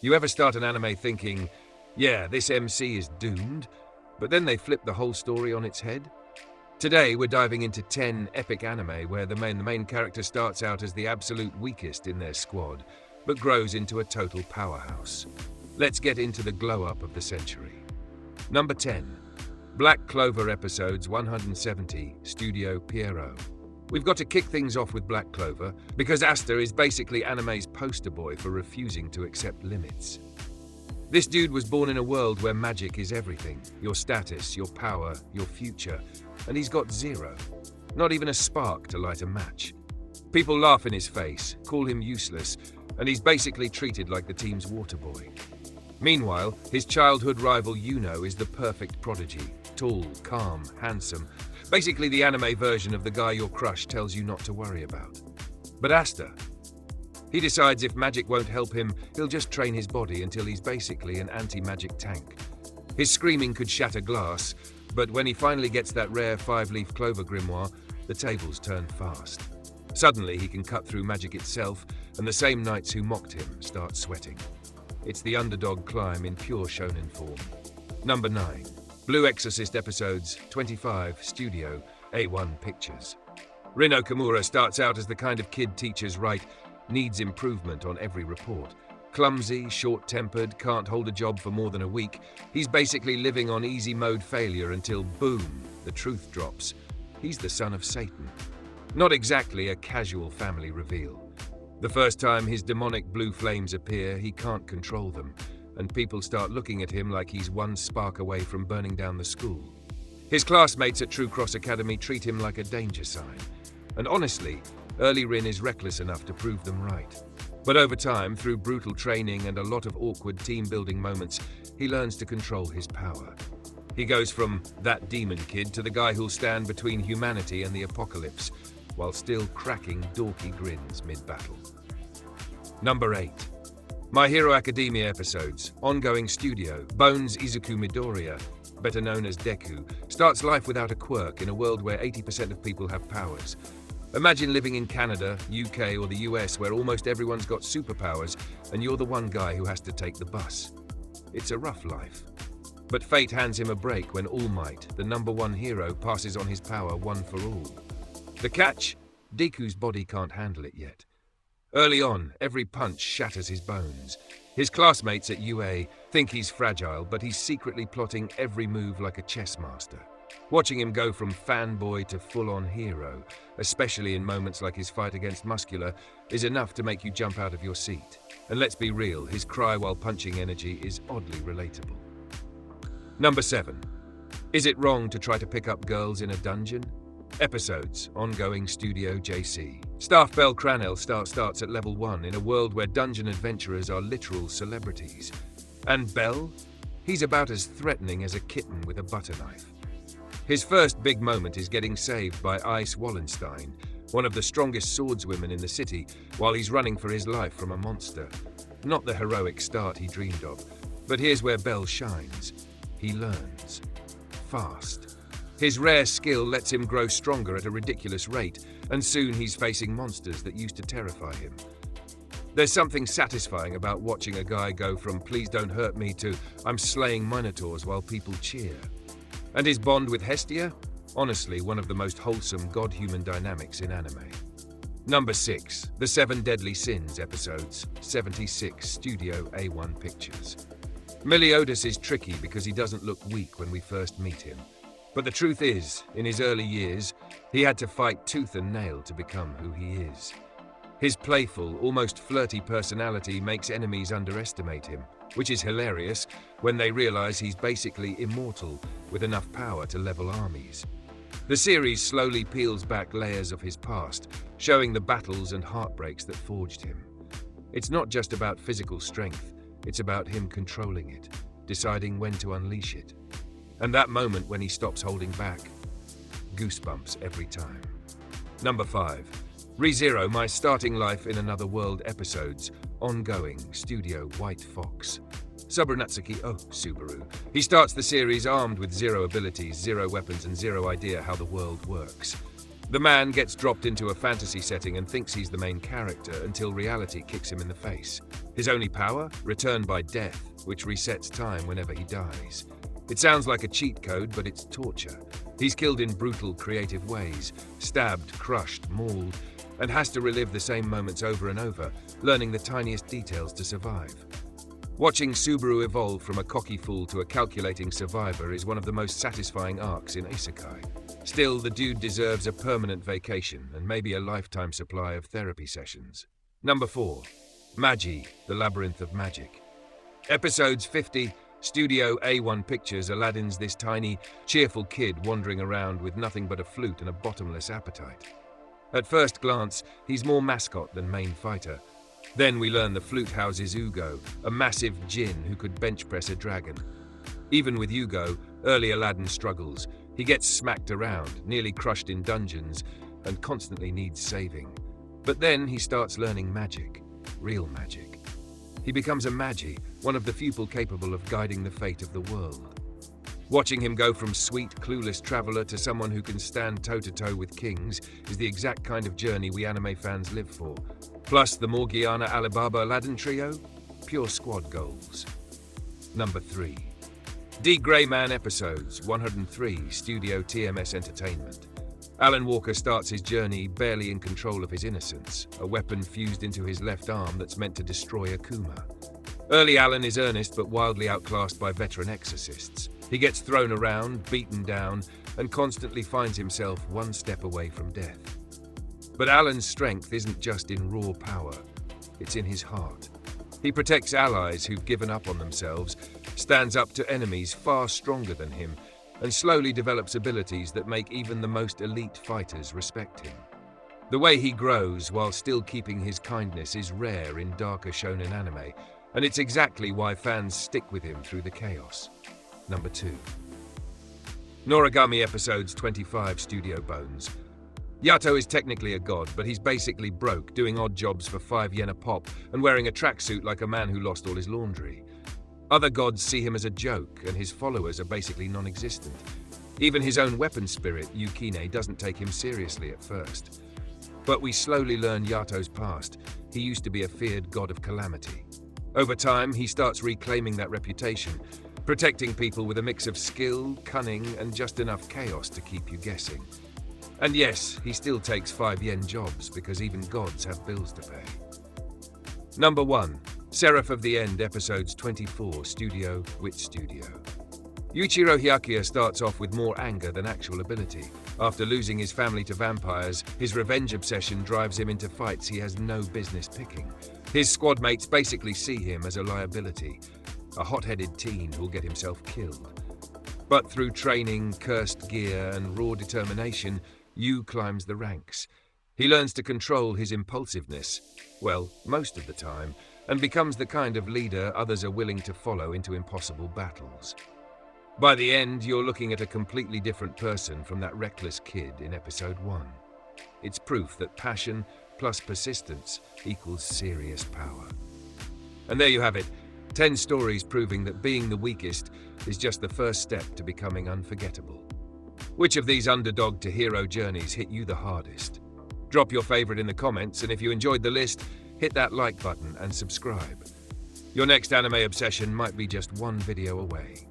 You ever start an anime thinking, yeah, this MC is doomed, but then they flip the whole story on its head? Today, we're diving into 10 epic anime where the main character starts out as the absolute weakest in their squad, but grows into a total powerhouse. Let's get into the glow-up of the century. Number 10. Black Clover Episodes 170, Studio Pierrot. We've got to kick things off with Black Clover, because Asta is basically anime's poster boy for refusing to accept limits. This dude was born in a world where magic is everything, your status, your power, your future, and he's got zero. Not even a spark to light a match. People laugh in his face, call him useless, and he's basically treated like the team's water boy. Meanwhile, his childhood rival Yuno is the perfect prodigy, tall, calm, handsome, basically the anime version of the guy your crush tells you not to worry about. But Asta, he decides if magic won't help him, he'll just train his body until he's basically an anti-magic tank. His screaming could shatter glass, but when he finally gets that rare 5-leaf clover grimoire, the tables turn fast. Suddenly he can cut through magic itself, and the same knights who mocked him start sweating. It's the underdog climb in pure shounen form. Number 9. Blue Exorcist Episodes 25, Studio A1 Pictures. Rin Okamura starts out as the kind of kid teachers write needs improvement on every report. Clumsy, short-tempered, can't hold a job for more than a week. He's basically living on easy mode failure until, boom, the truth drops. He's the son of Satan. Not exactly a casual family reveal. The first time his demonic blue flames appear, he can't control them, and people start looking at him like he's one spark away from burning down the school. His classmates at True Cross Academy treat him like a danger sign. And honestly, early Rin is reckless enough to prove them right. But over time, through brutal training and a lot of awkward team-building moments, he learns to control his power. He goes from that demon kid to the guy who'll stand between humanity and the apocalypse, while still cracking dorky grins mid-battle. Number 8. My Hero Academia Episodes, Ongoing Studio. Bones Izuku Midoriya, better known as Deku, starts life without a quirk in a world where 80% of people have powers. Imagine living in Canada, UK, or the US where almost everyone's got superpowers and you're the one guy who has to take the bus. It's a rough life. But fate hands him a break when All Might, the number one hero, passes on his power one for all. The catch? Deku's body can't handle it yet. Early on, every punch shatters his bones. His classmates at UA think he's fragile, but he's secretly plotting every move like a chess master. Watching him go from fanboy to full-on hero, especially in moments like his fight against Muscular, is enough to make you jump out of your seat. And let's be real, his cry while punching energy is oddly relatable. Number 7. Is it wrong to try to pick up girls in a dungeon? Episodes, Ongoing Studio JC. Staff Bell Cranell starts at level 1 in a world where dungeon adventurers are literal celebrities. And Bell? He's about as threatening as a kitten with a butter knife. His first big moment is getting saved by Ice Wallenstein, one of the strongest swordswomen in the city, while he's running for his life from a monster. Not the heroic start he dreamed of, but here's where Bell shines. He learns. Fast. His rare skill lets him grow stronger at a ridiculous rate, and soon he's facing monsters that used to terrify him. There's something satisfying about watching a guy go from "please don't hurt me" to "I'm slaying minotaurs while people cheer." And his bond with Hestia? Honestly, one of the most wholesome god-human dynamics in anime. Number 6. The 7 Deadly Sins Episodes, 76, Studio A1 Pictures. Meliodas is tricky because he doesn't look weak when we first meet him. But the truth is, in his early years, he had to fight tooth and nail to become who he is. His playful, almost flirty personality makes enemies underestimate him, which is hilarious when they realize he's basically immortal with enough power to level armies. The series slowly peels back layers of his past, showing the battles and heartbreaks that forged him. It's not just about physical strength, it's about him controlling it, deciding when to unleash it. And that moment when he stops holding back, goosebumps every time. Number 5. ReZero, My Starting Life in Another World Episodes, Ongoing, Studio White Fox. Subaru. He starts the series armed with zero abilities, zero weapons, and zero idea how the world works. The man gets dropped into a fantasy setting and thinks he's the main character until reality kicks him in the face. His only power? Returned by death, which resets time whenever he dies. It sounds like a cheat code, but it's torture. He's killed in brutal, creative ways, stabbed, crushed, mauled, and has to relive the same moments over and over, learning the tiniest details to survive. Watching Subaru evolve from a cocky fool to a calculating survivor is one of the most satisfying arcs in isekai. Still, the dude deserves a permanent vacation and maybe a lifetime supply of therapy sessions. Number 4. Magi, the Labyrinth of Magic. Episodes 50, Studio A1 Pictures Aladdin's this tiny, cheerful kid wandering around with nothing but a flute and a bottomless appetite. At first glance, he's more mascot than main fighter. Then we learn the flute houses Ugo, a massive djinn who could bench press a dragon. Even with Ugo, early Aladdin struggles. He gets smacked around, nearly crushed in dungeons, and constantly needs saving. But then he starts learning magic, real magic. He becomes a magi, one of the few people capable of guiding the fate of the world. Watching him go from sweet, clueless traveler to someone who can stand toe-to-toe with kings is the exact kind of journey we anime fans live for. Plus, the Morgiana Alibaba Aladdin trio? Pure squad goals. Number 3. D. Greyman Episodes 103, Studio TMS Entertainment. Alan Walker starts his journey barely in control of his innocence, a weapon fused into his left arm that's meant to destroy Akuma. Early Alan is earnest but wildly outclassed by veteran exorcists. He gets thrown around, beaten down, and constantly finds himself one step away from death. But Alan's strength isn't just in raw power, it's in his heart. He protects allies who've given up on themselves, stands up to enemies far stronger than him, and slowly develops abilities that make even the most elite fighters respect him. The way he grows while still keeping his kindness is rare in darker shounen anime, and it's exactly why fans stick with him through the chaos. Number 2. Noragami Episodes 25, Studio Bones. Yato is technically a god, but he's basically broke, doing odd jobs for 5 yen a pop and wearing a tracksuit like a man who lost all his laundry. Other gods see him as a joke, and his followers are basically non-existent. Even his own weapon spirit, Yukine, doesn't take him seriously at first. But we slowly learn Yato's past. He used to be a feared god of calamity. Over time, he starts reclaiming that reputation, protecting people with a mix of skill, cunning, and just enough chaos to keep you guessing. And yes, he still takes 5 yen jobs because even gods have bills to pay. Number 1. Seraph of the End Episodes 24, Studio Wit Studio. Yuichiro Hyakuya starts off with more anger than actual ability. After losing his family to vampires, his revenge obsession drives him into fights he has no business picking. His squad mates basically see him as a liability, a hot-headed teen who'll get himself killed. But through training, cursed gear, and raw determination, Yu climbs the ranks. He learns to control his impulsiveness, well, most of the time, and becomes the kind of leader others are willing to follow into impossible battles. By the end, you're looking at a completely different person from that reckless kid in Episode 1. It's proof that passion plus persistence equals serious power. And there you have it, 10 stories proving that being the weakest is just the first step to becoming unforgettable. Which of these underdog to hero journeys hit you the hardest? Drop your favorite in the comments, and if you enjoyed the list, hit that like button and subscribe. Your next anime obsession might be just one video away.